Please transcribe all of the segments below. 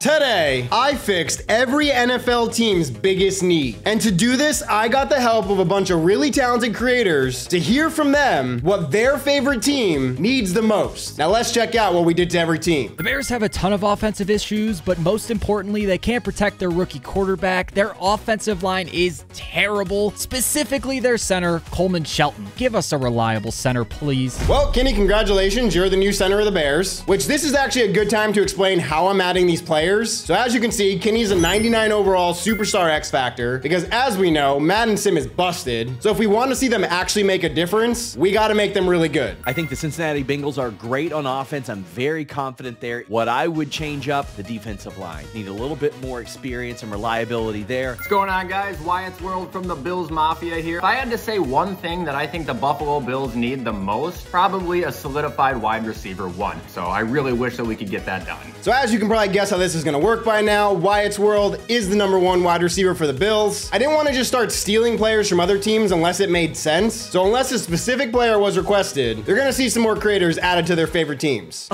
Today, I fixed every NFL team's biggest need. And to do this, I got the help of a bunch of really talented creators to hear from them what their favorite team needs the most. Now let's check out what we did to every team. The Bears have a ton of offensive issues, but most importantly, they can't protect their rookie quarterback. Their offensive line is terrible, specifically their center, Coleman Shelton. Give us a reliable center, please. Well, Kenny, congratulations. You're the new center of the Bears, which this is actually a good time to explain how I'm adding these players. So as you can see, Kenny's a 99 overall superstar X Factor because as we know, Madden Sim is busted. So if we want to see them actually make a difference, we got to make them really good. I think the Cincinnati Bengals are great on offense. I'm very confident there. What I would change up, the defensive line. Need a little bit more experience and reliability there. What's going on, guys? Wyatt's World from the Bills Mafia here. If I had to say one thing that I think the Buffalo Bills need the most, probably a solidified wide receiver one. So I really wish that we could get that done. So as you can probably guess how this is going to work by now, Wyatt's World is the #1 wide receiver for the Bills. I didn't want to just start stealing players from other teams unless it made sense. So unless a specific player was requested, you're going to see some more creators added to their favorite teams.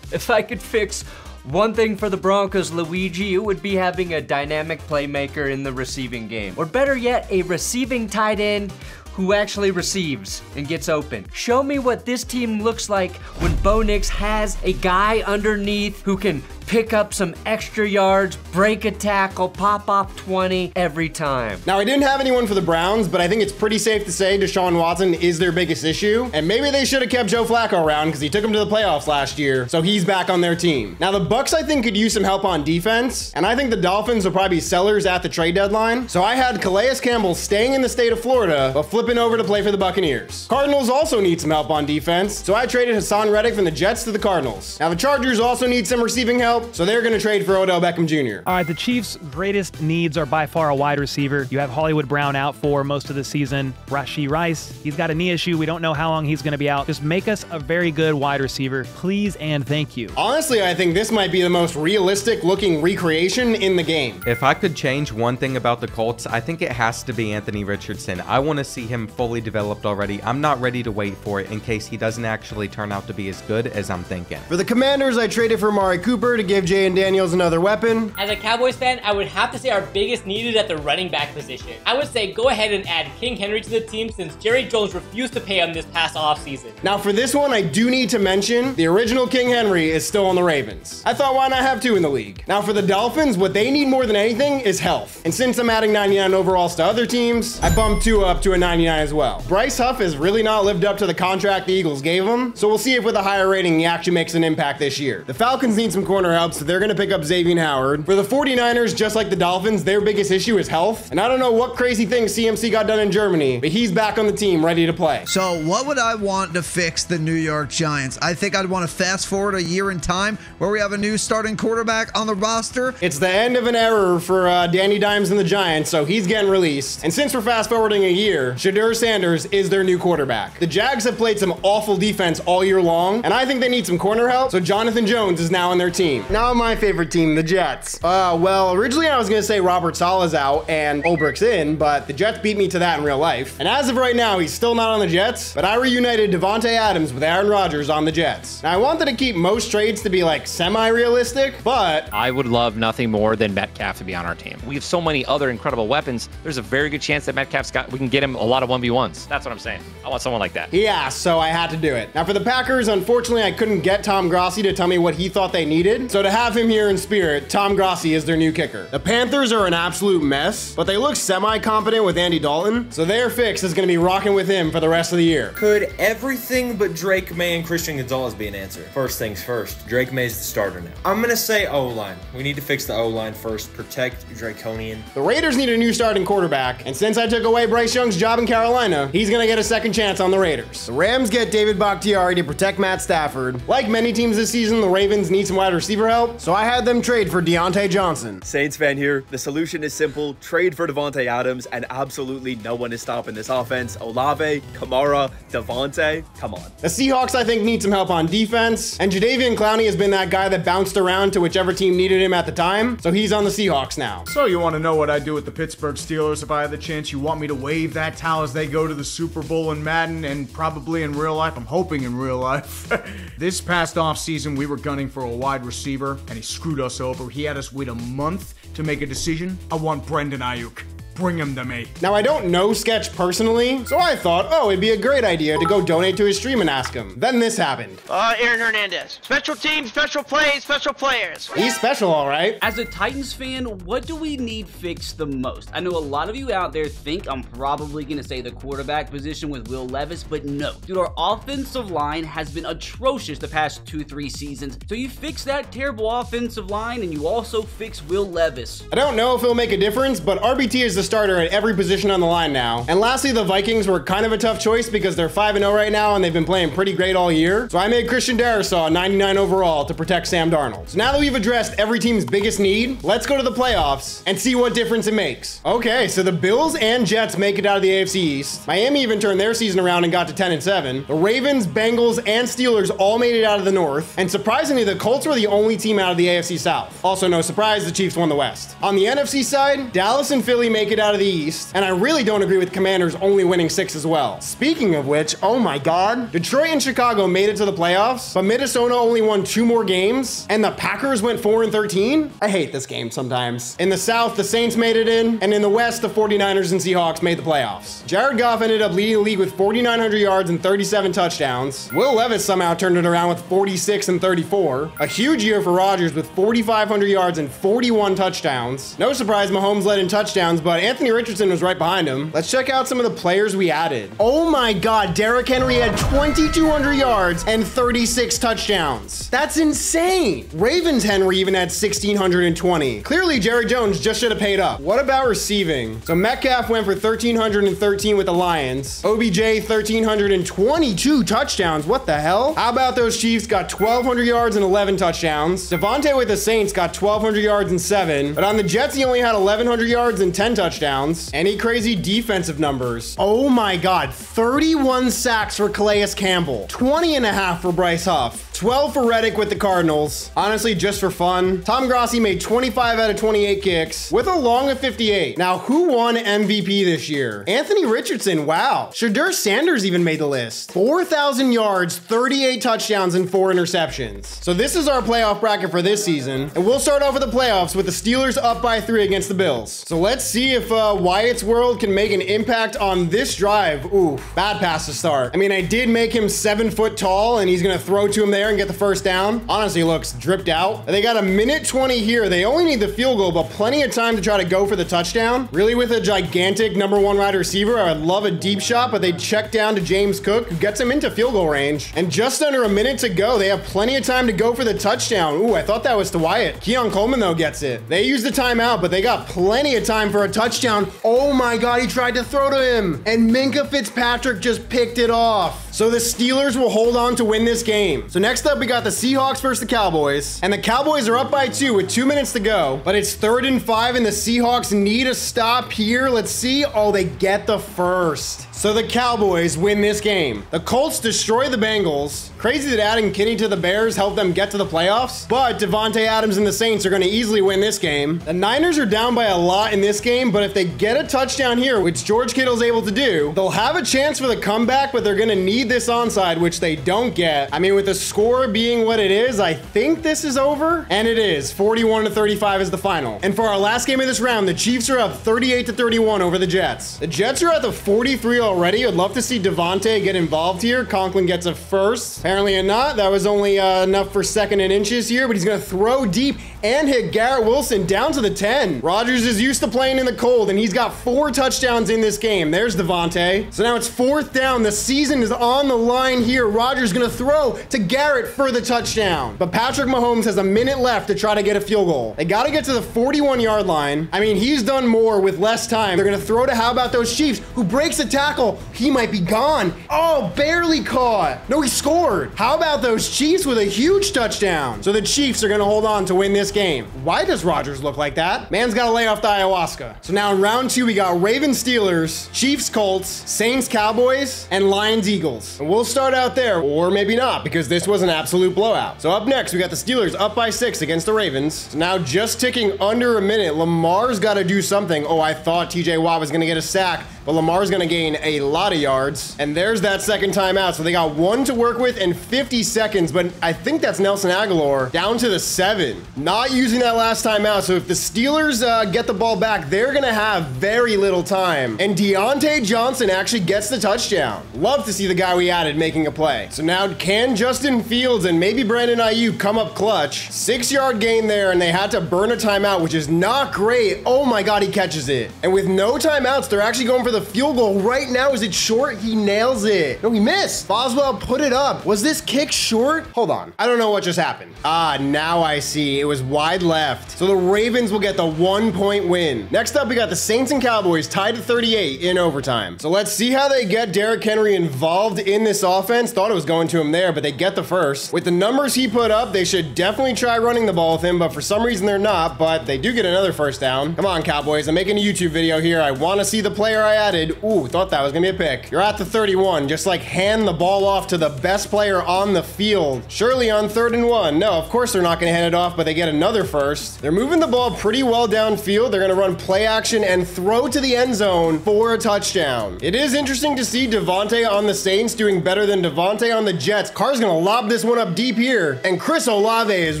If I could fix one thing for the Broncos, Luigi, it would be having a dynamic playmaker in the receiving game. Or better yet, a receiving tight end who actually receives and gets open. Show me what this team looks like when Bo Nix has a guy underneath who can pick up some extra yards, break a tackle, pop off 20 every time. Now, I didn't have anyone for the Browns, but I think it's pretty safe to say Deshaun Watson is their biggest issue. And maybe they should have kept Joe Flacco around because he took them to the playoffs last year. So he's back on their team. Now, the Bucs, I think, could use some help on defense. And I think the Dolphins will probably be sellers at the trade deadline. So I had Calais Campbell staying in the state of Florida, but flipping over to play for the Buccaneers. Cardinals also need some help on defense. So I traded Hassan Reddick from the Jets to the Cardinals. Now, the Chargers also need some receiving help. So they're going to trade for Odell Beckham Jr. All right, the Chiefs' greatest needs are by far a wide receiver. You have Hollywood Brown out for most of the season. Rashee Rice, he's got a knee issue. We don't know how long he's going to be out. Just make us a very good wide receiver, please and thank you. Honestly, I think this might be the most realistic looking recreation in the game. If I could change one thing about the Colts, I think it has to be Anthony Richardson. I want to see him fully developed already. I'm not ready to wait for it in case he doesn't actually turn out to be as good as I'm thinking. For the Commanders, I traded for Amari Cooper to give Jay Daniels another weapon. As a Cowboys fan, I would have to say our biggest need is at the running back position. I would say go ahead and add King Henry to the team since Jerry Jones refused to pay him this past offseason. Now for this one, I do need to mention the original King Henry is still on the Ravens. I thought why not have two in the league? Now for the Dolphins, what they need more than anything is health. And since I'm adding 99 overalls to other teams, I bumped two up to a 99 as well. Bryce Huff has really not lived up to the contract the Eagles gave him, so we'll see if with a higher rating he actually makes an impact this year. The Falcons need some corner help, so they're going to pick up Xavier Howard. For the 49ers, just like the Dolphins, their biggest issue is health. And I don't know what crazy things CMC got done in Germany, but he's back on the team ready to play. So what would I want to fix the New York Giants? I think I'd want to fast forward a year in time where we have a new starting quarterback on the roster. It's the end of an era for Danny Dimes and the Giants, so he's getting released. And since we're fast forwarding a year, Shadur Sanders is their new quarterback. The Jags have played some awful defense all year long, and I think they need some corner help, so Jonathan Jones is now on their team. Now my favorite team, the Jets. Well, originally I was going to say Robert Saleh's out and Ulbricht's in, but the Jets beat me to that in real life. And as of right now, he's still not on the Jets, but I reunited Devontae Adams with Aaron Rodgers on the Jets. Now, I wanted to keep most trades to be like semi-realistic, but I would love nothing more than Metcalf to be on our team. We have so many other incredible weapons. There's a very good chance that we can get him a lot of 1v1s. That's what I'm saying. I want someone like that. Yeah, so I had to do it. Now for the Packers, unfortunately, I couldn't get Tom Grossi to tell me what he thought they needed. So to have him here in spirit, Tom Grossi is their new kicker. The Panthers are an absolute mess, but they look semi-competent with Andy Dalton. So their fix is going to be rocking with him for the rest of the year. Could everything but Drake May and Christian Gonzalez be an answer? First things first, Drake May's the starter now. I'm going to say O-line. We need to fix the O-line first, protect Draconian. The Raiders need a new starting quarterback, and since I took away Bryce Young's job in Carolina, he's going to get a second chance on the Raiders. The Rams get David Bakhtiari to protect Matt Stafford. Like many teams this season, the Ravens need some wide receiver help, so I had them trade for Deontay Johnson. Saints fan here. The solution is simple. Trade for Devontae Adams, and absolutely no one is stopping this offense. Olave, Kamara, Devontae, come on. The Seahawks, I think, need some help on defense, and Jadeveon Clowney has been that guy that bounced around to whichever team needed him at the time, so he's on the Seahawks now. So you want to know what I do with the Pittsburgh Steelers if I had the chance? You want me to wave that towel as they go to the Super Bowl in Madden and probably in real life? I'm hoping in real life. This past offseason, we were gunning for a wide receiver receiver, and he screwed us over. He had us wait a month to make a decision. I want Brendan Ayuk. Bring him to me. Now, I don't know Sketch personally, so I thought, oh, it'd be a great idea to go donate to his stream and ask him. Then this happened. Aaron Hernandez. Special teams, special plays, special players. He's special, all right. As a Titans fan, what do we need fixed the most? I know a lot of you out there think I'm probably going to say the quarterback position with Will Levis, but no. Dude, our offensive line has been atrocious the past 2-3 seasons. So you fix that terrible offensive line and you also fix Will Levis. I don't know if it'll make a difference, but RBT is the starter at every position on the line now. And lastly, the Vikings were kind of a tough choice because they're 5-0 right now and they've been playing pretty great all year. So I made Christian Darrisaw 99 overall to protect Sam Darnold. So now that we've addressed every team's biggest need, let's go to the playoffs and see what difference it makes. Okay, so the Bills and Jets make it out of the AFC East. Miami even turned their season around and got to 10-7. The Ravens, Bengals, and Steelers all made it out of the North. And surprisingly, the Colts were the only team out of the AFC South. Also, no surprise, the Chiefs won the West. On the NFC side, Dallas and Philly make it out of the East, and I really don't agree with Commanders only winning 6 as well. Speaking of which, oh my god, Detroit and Chicago made it to the playoffs, but Minnesota only won 2 more games, and the Packers went 4-13? I hate this game sometimes. In the South, the Saints made it in, and in the West, the 49ers and Seahawks made the playoffs. Jared Goff ended up leading the league with 4,900 yards and 37 touchdowns. Will Levis somehow turned it around with 46 and 34. A huge year for Rodgers with 4,500 yards and 41 touchdowns. No surprise Mahomes led in touchdowns, but Anthony Richardson was right behind him. Let's check out some of the players we added. Oh my god, Derrick Henry had 2,200 yards and 36 touchdowns. That's insane. Ravens Henry even had 1,620. Clearly, Jerry Jones just should have paid up. What about receiving? So Metcalf went for 1,313 with the Lions. OBJ, 1,322 touchdowns. What the hell? How about those Chiefs got 1,200 yards and 11 touchdowns? Devontae with the Saints got 1,200 yards and 7. But on the Jets, he only had 1,100 yards and 10 touchdowns. Any crazy defensive numbers? Oh my god, 31 sacks for Calais Campbell, 20.5 for Bryce Huff, 12 for Reddick with the Cardinals. Honestly, just for fun. Tom Grossi made 25 out of 28 kicks with a long of 58. Now, who won MVP this year? Anthony Richardson, wow. Shadur Sanders even made the list. 4,000 yards, 38 touchdowns, and 4 interceptions. So this is our playoff bracket for this season. And we'll start off with the playoffs with the Steelers up by 3 against the Bills. So let's see if Wyatt's World can make an impact on this drive. Ooh, bad pass to start. I mean, I did make him 7 foot tall and he's gonna throw to him there and get the first down. Honestly, looks dripped out. They got a minute 20 here. They only need the field goal, but plenty of time to try to go for the touchdown. Really, with a gigantic number 1 wide receiver, I would love a deep shot, but they check down to James Cook, who gets him into field goal range. And just under a minute to go, they have plenty of time to go for the touchdown. Ooh, I thought that was to Wyatt. Keon Coleman, though, gets it. They used the timeout, but they got plenty of time for a touchdown. Oh my god, he tried to throw to him, and Minkah Fitzpatrick just picked it off. So the Steelers will hold on to win this game. So next up, we got the Seahawks versus the Cowboys, and the Cowboys are up by 2 with 2 minutes to go, but it's 3rd and 5, and the Seahawks need a stop here. Let's see. Oh, they get the first. So the Cowboys win this game. The Colts destroy the Bengals. Crazy that adding Kenny to the Bears helped them get to the playoffs, but Devontae Adams and the Saints are going to easily win this game. The Niners are down by a lot in this game, but if they get a touchdown here, which George Kittle's able to do, they'll have a chance for the comeback, but they're going to need this onside, which they don't get. I mean, with the score being what it is, I think this is over, and it is. 41-35 is the final. And for our last game of this round, the Chiefs are up 38-31 over the Jets. The Jets are at the 43 already. I'd love to see Devontae get involved here. Conklin gets a first. Apparently not. That was only enough for 2nd and inches here, but he's going to throw deep and hit Garrett Wilson down to the 10. Rodgers is used to playing in the cold, and he's got 4 touchdowns in this game. There's Devontae. So now it's 4th down. The season is on the line here. Rodgers going to throw to Garrett for the touchdown. But Patrick Mahomes has a minute left to try to get a field goal. They got to get to the 41-yard line. I mean, he's done more with less time. They're going to throw to how about those Chiefs, who breaks the tackle. He might be gone. Oh, barely caught. No, he scored. How about those Chiefs with a huge touchdown? So the Chiefs are going to hold on to win this game. Why does Rodgers look like that? Man's got to lay off the ayahuasca. So now in round 2, we got Ravens Steelers, Chiefs Colts, Saints Cowboys, and Lions Eagles. And we'll start out there, or maybe not, because this was an absolute blowout. So up next, we got the Steelers up by 6 against the Ravens. So now just ticking under a minute. Lamar's got to do something. Oh, I thought TJ Watt was going to get a sack, but Lamar's gonna gain a lot of yards. And there's that second timeout. So they got 1 to work with and 50 seconds, but I think that's Nelson Aguilar down to the 7. Not using that last timeout. So if the Steelers get the ball back, they're gonna have very little time. And Deontay Johnson actually gets the touchdown. Love to see the guy we added making a play. So now can Justin Fields and maybe Brandon Ayuk come up clutch? 6-yard gain there, and they had to burn a timeout, which is not great. Oh my God, he catches it. And with no timeouts, they're actually going for the field goal right now. Is it short? He nails it. No, he missed. Boswell put it up. Was this kick short? Hold on. I don't know what just happened. Now I see. It was wide left. So the Ravens will get the 1-point win. Next up, we got the Saints and Cowboys tied at 38 in overtime. So let's see how they get Derrick Henry involved in this offense. Thought it was going to him there, but they get the first. With the numbers he put up, they should definitely try running the ball with him, but for some reason they're not, but they do get another first down. Come on, Cowboys. I'm making a YouTube video here. I want to see the player I added. Ooh, thought that was going to be a pick. You're at the 31. Just like hand the ball off to the best player on the field. Surely on 3rd and 1. No, of course they're not going to hand it off, but they get another first. They're moving the ball pretty well downfield. They're going to run play action and throw to the end zone for a touchdown. It is interesting to see Devontae on the Saints doing better than Devontae on the Jets. Carr's going to lob this one up deep here, and Chris Olave is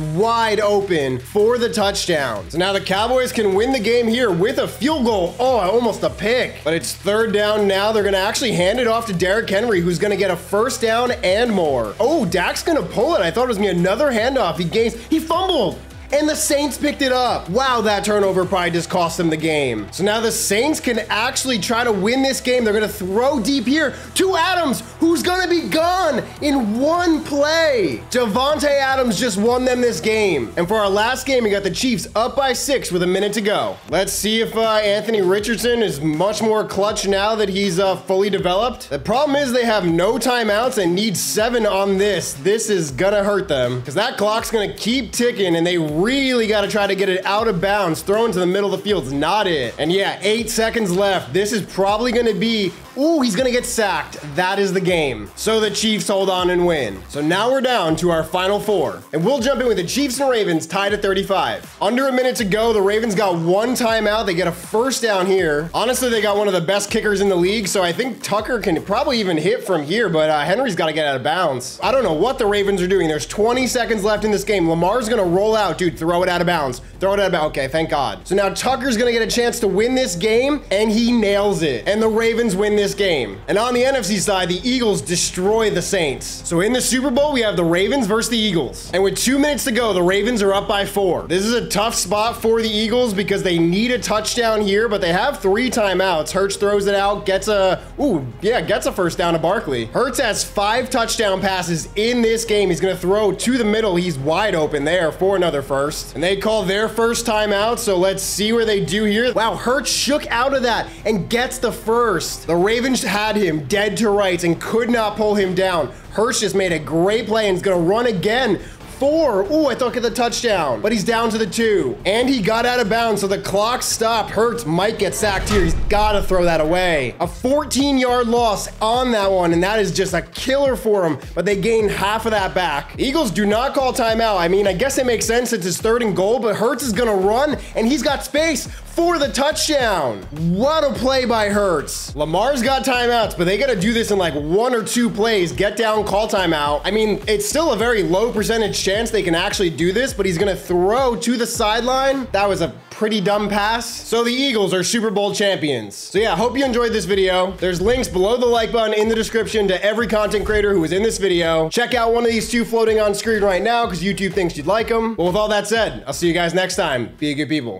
wide open for the touchdown. So now the Cowboys can win the game here with a field goal. Oh, almost a pick. But it's 3rd down now. They're going to actually hand it off to Derrick Henry, who's going to get a first down and more. Oh, Dak's going to pull it. I thought it was going to be another handoff. He fumbled. And the Saints picked it up. Wow, that turnover probably just cost them the game. So now the Saints can actually try to win this game. They're gonna throw deep here to Adams, who's gonna be gone in one play. Devontae Adams just won them this game. And for our last game, we got the Chiefs up by 6 with a minute to go. Let's see if Anthony Richardson is much more clutch now that he's fully developed. The problem is they have no timeouts and need 7 on this. This is gonna hurt them because that clock's gonna keep ticking, and they really got to try to get it out of bounds. Throwing to the middle of the field is not it. And yeah, 8 seconds left. This is probably going to be, ooh, he's going to get sacked. That is the game. So the Chiefs hold on and win. So now we're down to our final 4. And we'll jump in with the Chiefs and Ravens tied at 35. Under a minute to go. The Ravens got 1 timeout. They get a first down here. Honestly, they got one of the best kickers in the league. So I think Tucker can probably even hit from here, but Henry's got to get out of bounds. I don't know what the Ravens are doing. There's 20 seconds left in this game. Lamar's going to roll out. Dude, throw it out of bounds. Throw it out of bounds. Okay, thank God. So now Tucker's going to get a chance to win this game, and he nails it. And the Ravens win this game. And on the NFC side, the Eagles destroy the Saints. So in the Super Bowl, we have the Ravens versus the Eagles. And with 2 minutes to go, the Ravens are up by 4. This is a tough spot for the Eagles because they need a touchdown here, but they have 3 timeouts. Hurts throws it out, gets a first down to Barkley. Hurts has 5 touchdown passes in this game. He's going to throw to the middle. He's wide open there for another first. And they call their first timeout, so let's see where they do here. Wow, Hurts shook out of that and gets the first. The Ravens had him dead to rights and could not pull him down. Hurts just made a great play and is going to run again. 4. Ooh, I thought get the touchdown, but he's down to the 2. And he got out of bounds, so the clock stopped. Hurts might get sacked here. He's got to throw that away. A 14-yard loss on that one, and that is just a killer for him, but they gain half of that back. The Eagles do not call timeout. I mean, I guess it makes sense. It's his 3rd and goal, but Hurts is going to run, and he's got space for the touchdown. What a play by Hurts. Lamar's got timeouts, but they got to do this in like 1 or 2 plays. Get down, call timeout. I mean, it's still a very low percentage chance they can actually do this, but he's going to throw to the sideline. That was a pretty dumb pass. So the Eagles are Super Bowl champions. So yeah, hope you enjoyed this video. There's links below the like button in the description to every content creator who was in this video. Check out one of these 2 floating on screen right now because YouTube thinks you'd like them. But with all that said, I'll see you guys next time. Be a good people.